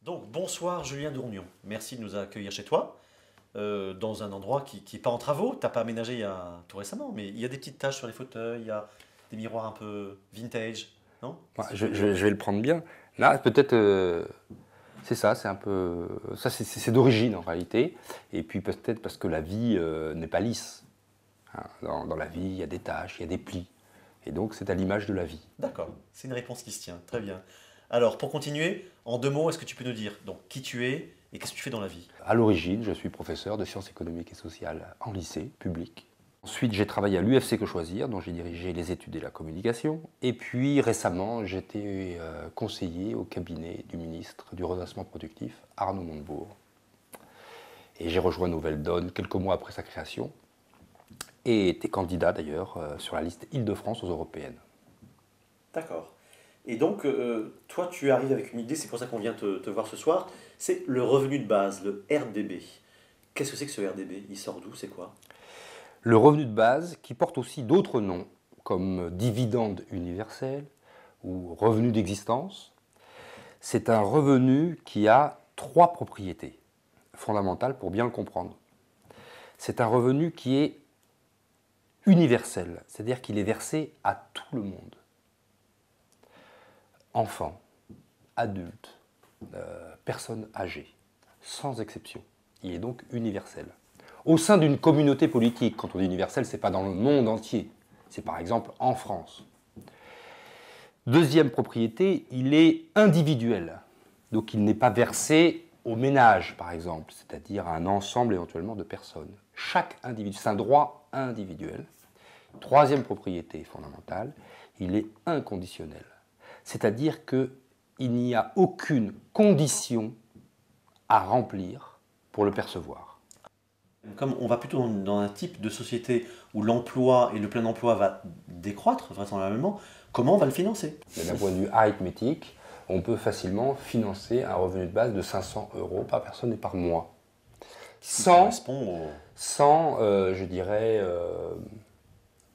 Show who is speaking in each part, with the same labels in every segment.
Speaker 1: Donc, bonsoir Julien Dournion. Merci de nous accueillir chez toi, dans un endroit qui n'est pas en travaux. Tu n'as pas aménagé tout récemment, mais il y a des petites taches sur les fauteuils, il y a des miroirs un peu vintage, non?
Speaker 2: Ouais,
Speaker 1: Qu'est-ce que
Speaker 2: je,
Speaker 1: tu peux
Speaker 2: je-
Speaker 1: dire?
Speaker 2: je vais le prendre bien. Là, peut-être, c'est ça, c'est un peu. Ça, c'est d'origine en réalité. Et puis peut-être parce que la vie n'est pas lisse. Hein. Dans la vie, il y a des taches, il y a des plis. Et donc, c'est à l'image de la vie.
Speaker 1: D'accord, c'est une réponse qui se tient. Très bien. Alors, pour continuer, en 2 mots, est-ce que tu peux nous dire donc qui tu es et qu'est-ce que tu fais dans la vie?
Speaker 2: À l'origine, je suis professeur de sciences économiques et sociales en lycée public. Ensuite, j'ai travaillé à l'UFC Que Choisir, dont j'ai dirigé les études et la communication. Et puis récemment, j'étais conseiller au cabinet du ministre du redressement productif, Arnaud Montebourg. Et j'ai rejoint Nouvelle Donne quelques mois après sa création. Et était candidat d'ailleurs sur la liste Île-de-France aux européennes.
Speaker 1: D'accord. Et donc, toi, tu arrives avec une idée, c'est pour ça qu'on vient te voir ce soir, c'est le revenu de base, le RDB. Qu'est-ce que c'est que ce RDB? Il sort d'où? C'est quoi?
Speaker 2: Le revenu de base, qui porte aussi d'autres noms, comme dividende universel ou revenu d'existence, c'est un revenu qui a trois propriétés fondamentales pour bien le comprendre. C'est un revenu qui est universel, c'est-à-dire qu'il est versé à tout le monde. Enfants, adultes, personnes âgées, sans exception. Il est donc universel. Au sein d'une communauté politique, quand on dit universel, ce n'est pas dans le monde entier, c'est par exemple en France. Deuxième propriété, il est individuel. Donc il n'est pas versé au ménage, par exemple, c'est-à-dire à un ensemble éventuellement de personnes. Chaque individu, c'est un droit individuel. Troisième propriété fondamentale, il est inconditionnel. C'est-à-dire qu'il n'y a aucune condition à remplir pour le percevoir.
Speaker 1: Comme on va plutôt dans un type de société où l'emploi et le plein emploi va décroître vraisemblablement, comment on va le financer?
Speaker 2: D'un point de vue arithmétique, on peut facilement financer un revenu de base de 500 € par personne et par mois.
Speaker 1: Ça correspond au...
Speaker 2: Sans je dirais,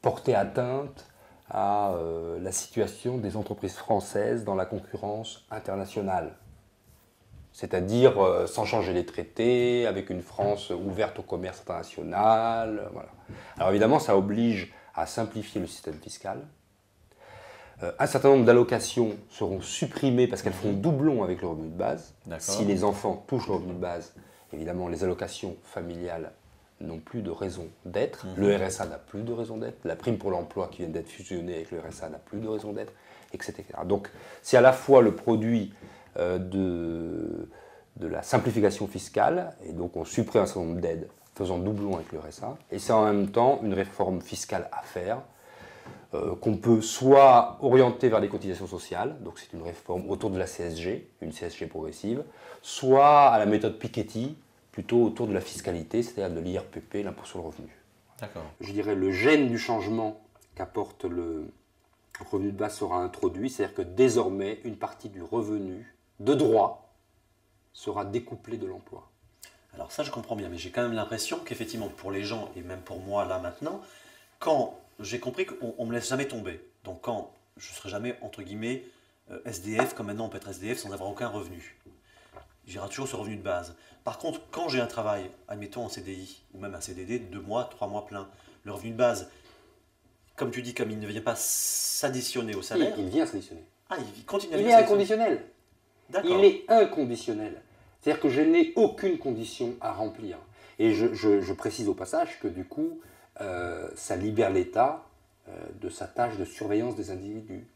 Speaker 2: porter atteinte à la situation des entreprises françaises dans la concurrence internationale. C'est-à-dire sans changer les traités, avec une France ouverte au commerce international. Voilà. Alors évidemment, ça oblige à simplifier le système fiscal. Un certain nombre d'allocations seront supprimées parce qu'elles font doublon avec le revenu de base. Si les enfants touchent le revenu de base, évidemment, les allocations familiales n'ont plus de raison d'être. Le RSA n'a plus de raison d'être. La prime pour l'emploi qui vient d'être fusionnée avec le RSA n'a plus de raison d'être, etc. Donc c'est à la fois le produit de la simplification fiscale, et donc on supprime un certain nombre d'aides faisant doublon avec le RSA, et c'est en même temps une réforme fiscale à faire, qu'on peut soit orienter vers des cotisations sociales, donc c'est une réforme autour de la CSG, une CSG progressive, soit à la méthode Piketty, plutôt autour de la fiscalité, c'est-à-dire de l'IRPP, l'impôt sur le revenu.
Speaker 1: D'accord.
Speaker 2: Je dirais le gène du changement qu'apporte le revenu de base sera introduit, c'est-à-dire que désormais, une partie du revenu de droit sera découplée de l'emploi.
Speaker 1: Alors ça, je comprends bien, mais j'ai quand même l'impression qu'effectivement, pour les gens, et même pour moi, là, maintenant, quand j'ai compris qu'on ne me laisse jamais tomber, donc quand je ne serai jamais, entre guillemets, SDF, comme maintenant on peut être SDF sans avoir aucun revenu. J'aurai toujours ce revenu de base. Par contre, quand j'ai un travail, admettons en CDI, ou même un CDD, 2 mois, 3 mois plein, le revenu de base, comme tu dis, comme il ne vient pas s'additionner au salaire...
Speaker 2: Il vient s'additionner.
Speaker 1: Ah, il continue à
Speaker 2: Il
Speaker 1: venir
Speaker 2: est
Speaker 1: s'additionner.
Speaker 2: inconditionnel.
Speaker 1: D'accord.
Speaker 2: Il est inconditionnel. C'est-à-dire que je n'ai aucune condition à remplir. Et je précise au passage que du coup, ça libère l'État de sa tâche de surveillance des individus.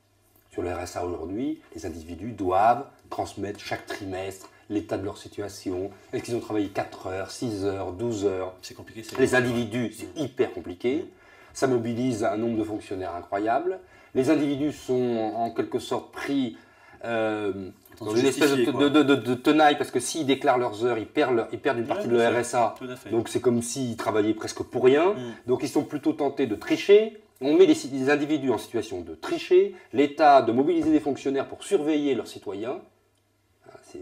Speaker 2: Sur le RSA aujourd'hui, les individus doivent transmettre chaque trimestre l'état de leur situation. Est-ce qu'ils ont travaillé 4 heures, 6 heures, 12 heures?
Speaker 1: C'est compliqué.
Speaker 2: Les individus, c'est hyper compliqué. Ça mobilise un nombre de fonctionnaires incroyable. Les individus sont en quelque sorte pris dans une espèce de tenaille, parce que s'ils déclarent leurs heures, ils perdent une partie de leur RSA. Donc c'est comme s'ils travaillaient presque pour rien. Donc ils sont plutôt tentés de tricher. On met les individus en situation de tricher, l'État de mobiliser des fonctionnaires pour surveiller leurs citoyens.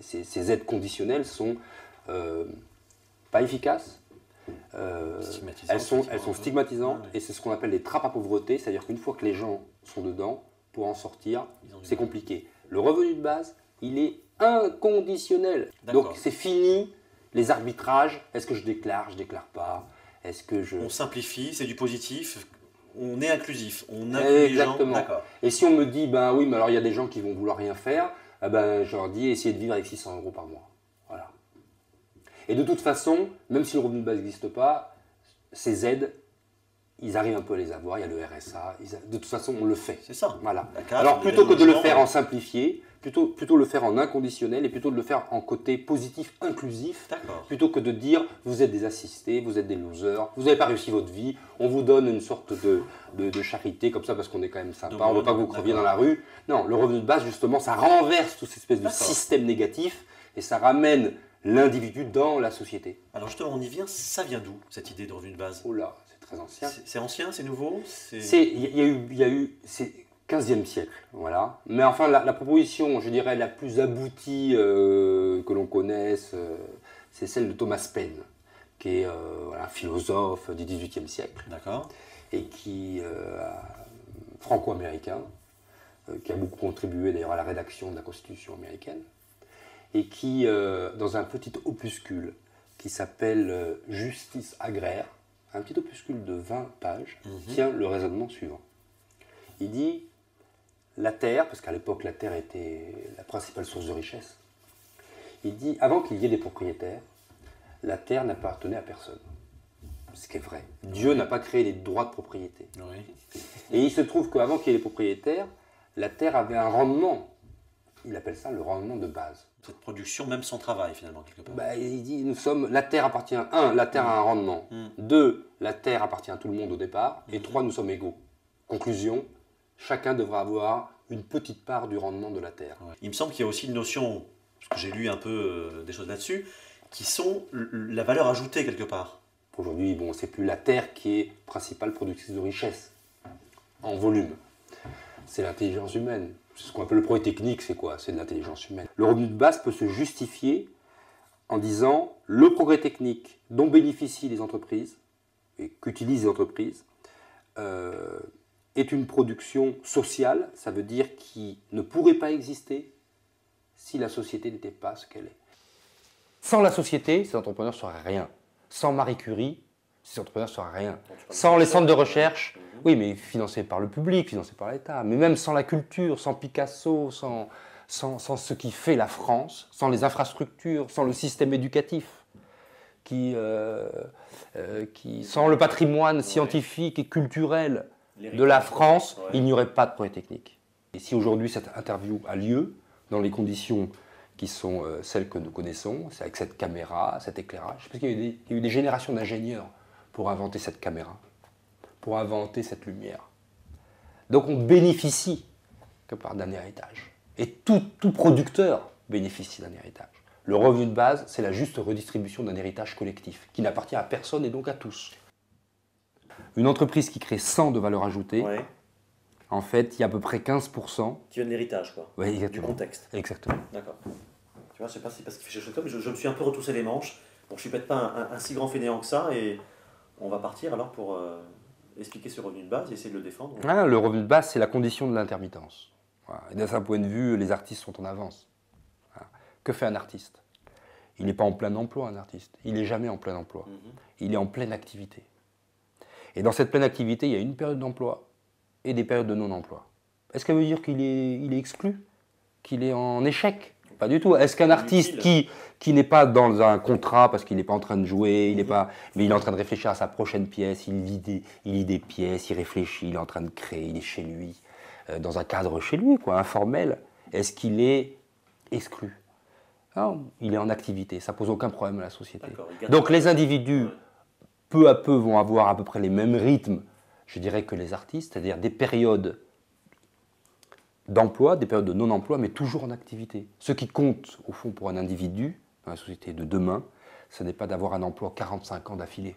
Speaker 2: Ces aides conditionnelles sont pas efficaces. Elles sont stigmatisantes, et c'est ce qu'on appelle les trappes à pauvreté, c'est-à-dire qu'une fois que les gens sont dedans, pour en sortir, c'est compliqué. Le revenu de base il est inconditionnel. Donc c'est fini les arbitrages. Est-ce que je déclare pas? Est-ce que je...
Speaker 1: On simplifie, c'est du positif, on est inclusif, on inclut les gens.
Speaker 2: Exactement. Et si on me dit, ben oui, mais alors il y a des gens qui vont vouloir rien faire, ben, je leur dis, essayez de vivre avec 600 € par mois. Voilà. Et de toute façon, même si le revenu de base n'existe pas, ces aides, ils arrivent un peu à les avoir, il y a le RSA, de toute façon on le fait.
Speaker 1: C'est ça.
Speaker 2: Voilà. Alors plutôt que de le faire en simplifié, plutôt le faire en inconditionnel et plutôt de le faire en côté positif, inclusif, plutôt que de dire vous êtes des assistés, vous êtes des losers, vous n'avez pas réussi votre vie, on vous donne une sorte de charité comme ça parce qu'on est quand même sympa, on ne veut pas que vous creviez dans la rue. Non, le revenu de base justement ça renverse toute cette espèce de système négatif et ça ramène l'individu dans la société.
Speaker 1: Alors justement on y vient, ça vient d'où cette idée de revenu de base?
Speaker 2: Oh là, c'est très ancien.
Speaker 1: C'est ancien, c'est nouveau?
Speaker 2: Il y a eu c'est 15e siècle, voilà. Mais enfin, la proposition, je dirais, la plus aboutie que l'on connaisse, c'est celle de Thomas Paine, qui est un philosophe du XVIIIe siècle.
Speaker 1: D'accord.
Speaker 2: Et qui franco-américain, qui a beaucoup contribué d'ailleurs à la rédaction de la Constitution américaine, et qui, dans un petit opuscule qui s'appelle Justice agraire, un petit opuscule de 20 pages, tient le raisonnement suivant. Il dit, la terre, parce qu'à l'époque la terre était la principale source de richesse, il dit, avant qu'il y ait des propriétaires, la terre n'appartenait à personne. Ce qui est vrai. Dieu n'a pas créé les droits de propriété.
Speaker 1: Oui.
Speaker 2: Et il se trouve qu'avant qu'il y ait les propriétaires, la terre avait un rendement. Il appelle ça le rendement de base.
Speaker 1: Cette production, même sans travail finalement, quelque part.
Speaker 2: Bah, il dit, la terre appartient, la terre a un rendement. 2, la terre appartient à tout le monde au départ. Et 3, nous sommes égaux. Conclusion, chacun devra avoir une petite part du rendement de la terre.
Speaker 1: Ouais. Il me semble qu'il y a aussi une notion, parce que j'ai lu un peu des choses là-dessus, qui sont la valeur ajoutée quelque part.
Speaker 2: Aujourd'hui, bon, c'est plus la terre qui est principale productrice de richesse, en volume. C'est l'intelligence humaine. C'est ce qu'on appelle le progrès technique, c'est quoi? C'est de l'intelligence humaine. Le revenu de base peut se justifier en disant le progrès technique dont bénéficient les entreprises et qu'utilisent les entreprises est une production sociale, ça veut dire qui ne pourrait pas exister si la société n'était pas ce qu'elle est. Sans la société, ces entrepreneurs ne seraient rien. Sans Marie Curie, ces entrepreneurs ne seraient rien. Sans les centres de recherche, oui, mais financés par le public, financés par l'État, mais même sans la culture, sans Picasso, sans ce qui fait la France, sans les infrastructures, sans le système éducatif, sans le patrimoine scientifique et culturel de la France, il n'y aurait pas de progrès technique. Et si aujourd'hui cette interview a lieu, dans les conditions qui sont celles que nous connaissons, c'est avec cette caméra, cet éclairage, parce qu'il y a eu des générations d'ingénieurs pour inventer cette caméra, pour inventer cette lumière. Donc on bénéficie que par d'un héritage. Et tout producteur bénéficie d'un héritage. Le revenu de base, c'est la juste redistribution d'un héritage collectif, qui n'appartient à personne et donc à tous. Une entreprise qui crée 100 de valeur ajoutée, en fait, il y a à peu près 15%.
Speaker 1: Qui vient de l'héritage, quoi.
Speaker 2: Oui, exactement.
Speaker 1: Du contexte.
Speaker 2: Exactement.
Speaker 1: D'accord. Tu vois, je sais pas si c'est parce qu'il fait chaud comme je me suis un peu retroussé les manches. Bon, je suis peut-être pas un si grand fainéant que ça, et on va partir alors pour expliquer ce revenu de base et essayer de le défendre.
Speaker 2: Ah, le revenu de base, c'est la condition de l'intermittence. Voilà. Et d'un certain point de vue, les artistes sont en avance. Voilà. Que fait un artiste? Il n'est pas en plein emploi, un artiste. Il n'est jamais en plein emploi. Il est en pleine activité. Et dans cette pleine activité, il y a une période d'emploi et des périodes de non-emploi. Est-ce qu'elle veut dire qu'il est exclu? Qu'il est en échec? Pas du tout. Est-ce qu'un artiste qui n'est pas dans un contrat parce qu'il n'est pas en train de jouer, mais il est en train de réfléchir à sa prochaine pièce, il lit des pièces, il réfléchit, il est en train de créer, il est chez lui, dans un cadre chez lui, quoi, informel, est-ce qu'il est exclu? Non, il est en activité, ça pose aucun problème à la société. Donc les individus, peu à peu, vont avoir à peu près les mêmes rythmes, je dirais, que les artistes, c'est-à-dire des périodes d'emploi, des périodes de non-emploi, mais toujours en activité. Ce qui compte, au fond, pour un individu, dans la société de demain, ce n'est pas d'avoir un emploi 45 ans d'affilée.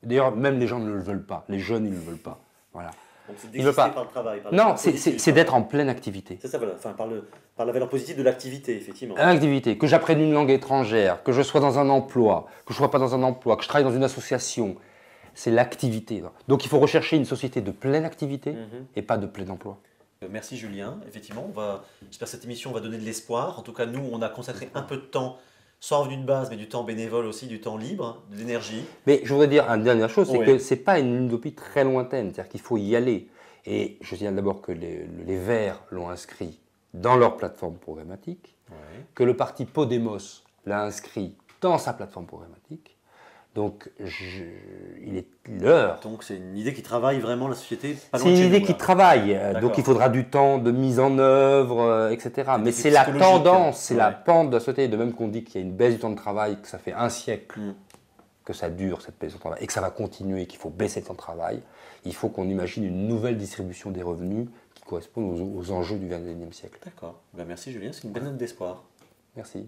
Speaker 2: D'ailleurs, même les gens ne le veulent pas. Les jeunes, ils ne le veulent pas. Voilà.
Speaker 1: Donc c'est d'exister par le travail.
Speaker 2: Non, c'est d'être en pleine activité.
Speaker 1: C'est ça, voilà. Enfin, par la valeur positive de l'activité, effectivement.
Speaker 2: L'activité, que j'apprenne une langue étrangère, que je sois dans un emploi, que je ne sois pas dans un emploi, que je travaille dans une association. C'est l'activité. Donc il faut rechercher une société de pleine activité et pas de plein emploi.
Speaker 1: Merci Julien. Effectivement, j'espère que cette émission va donner de l'espoir. En tout cas, nous, on a consacré un peu de temps, sans revenu de base, mais du temps bénévole aussi, du temps libre, de l'énergie.
Speaker 2: Mais je voudrais dire une dernière chose, c'est
Speaker 1: Oui.
Speaker 2: que ce n'est pas une utopie très lointaine, c'est-à-dire qu'il faut y aller. Et je signale d'abord que les Verts l'ont inscrit dans leur plateforme programmatique,
Speaker 1: Ouais.
Speaker 2: que le parti Podemos l'a inscrit dans sa plateforme programmatique. Donc, il est l'heure.
Speaker 1: Donc c'est une idée qui travaille vraiment la société pas loin
Speaker 2: C'est
Speaker 1: de
Speaker 2: une
Speaker 1: chez
Speaker 2: idée
Speaker 1: nous,
Speaker 2: qui
Speaker 1: là.
Speaker 2: travaille,
Speaker 1: D'accord.
Speaker 2: donc il faudra du temps de mise en œuvre, etc. Mais
Speaker 1: idée
Speaker 2: c'est la
Speaker 1: psychologique,
Speaker 2: tendance, c'est la
Speaker 1: ouais.
Speaker 2: pente de la société. De même qu'on dit qu'il y a une baisse du temps de travail, que ça fait un siècle
Speaker 1: Mm.
Speaker 2: que ça dure, cette baisse du temps de travail, et que ça va continuer, qu'il faut baisser le temps de travail, il faut qu'on imagine une nouvelle distribution des revenus qui correspond aux enjeux du XXIe siècle.
Speaker 1: D'accord. Ben, merci Julien, c'est une belle note d'espoir.
Speaker 2: Merci.